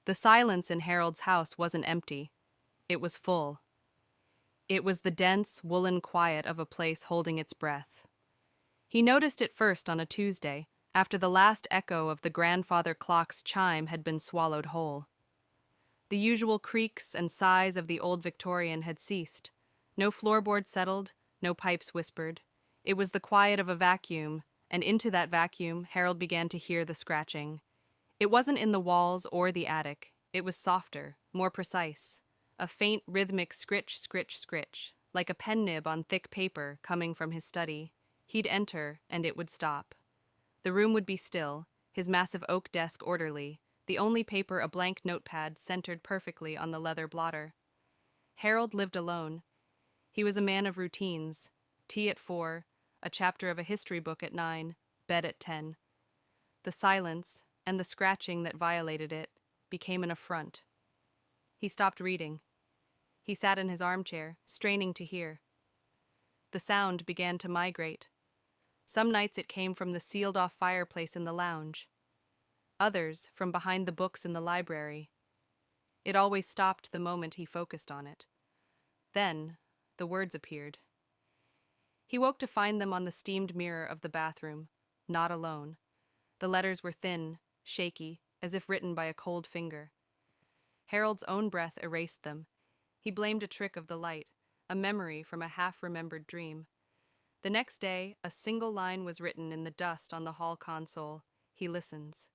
The silence in Harold's house wasn't empty. It was full. It was the dense, woolen quiet of a place holding its breath. He noticed it first on a Tuesday, after the last echo of the grandfather clock's chime had been swallowed whole. The usual creaks and sighs of the old Victorian had ceased. No floorboard settled, no pipes whispered. It was the quiet of a vacuum, and into that vacuum Harold began to hear the scratching. It wasn't in the walls or the attic. It was softer, more precise. A faint rhythmic scritch, scritch, scritch, like a pen nib on thick paper coming from his study. He'd enter, and it would stop. The room would be still, his massive oak desk orderly, the only paper a blank notepad centered perfectly on the leather blotter. Harold lived alone. He was a man of routines. Tea at 4, a chapter of a history book at 9, bed at 10. The silence, and the scratching that violated it, became an affront. He stopped reading. He sat in his armchair, straining to hear. The sound began to migrate. Some nights it came from the sealed-off fireplace in the lounge. Others from behind the books in the library. It always stopped the moment he focused on it. Then, the words appeared. He woke to find them on the steamed mirror of the bathroom, not alone. The letters were thin, shaky, as if written by a cold finger. Harold's own breath erased them. He blamed a trick of the light, a memory from a half-remembered dream. The next day, a single line was written in the dust on the hall console. He listens.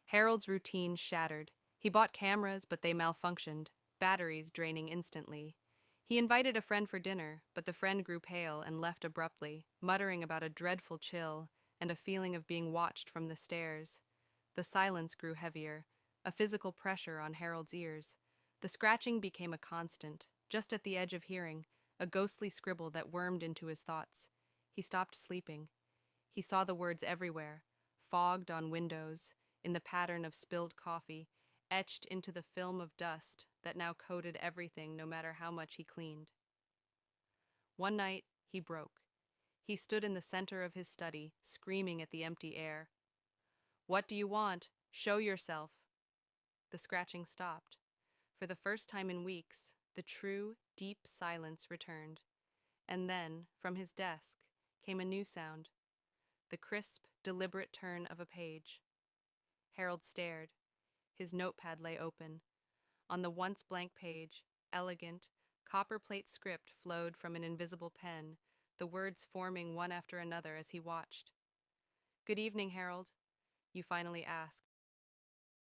Harold's routine shattered. He bought cameras, but they malfunctioned, batteries draining instantly. He invited a friend for dinner, but the friend grew pale and left abruptly, muttering about a dreadful chill and a feeling of being watched from the stairs. The silence grew heavier, a physical pressure on Harold's ears. The scratching became a constant, just at the edge of hearing, a ghostly scribble that wormed into his thoughts. He stopped sleeping. He saw the words everywhere, fogged on windows, in the pattern of spilled coffee, etched into the film of dust that now coated everything no matter how much he cleaned. One night, he broke. He stood in the center of his study, screaming at the empty air. "What do you want? Show yourself." The scratching stopped. For the first time in weeks, the true, deep silence returned. And then, from his desk, came a new sound, the crisp, deliberate turn of a page. Harold stared. His notepad lay open. On the once blank page, elegant, copperplate script flowed from an invisible pen, the words forming one after another as he watched. "Good evening, Harold," you finally asked,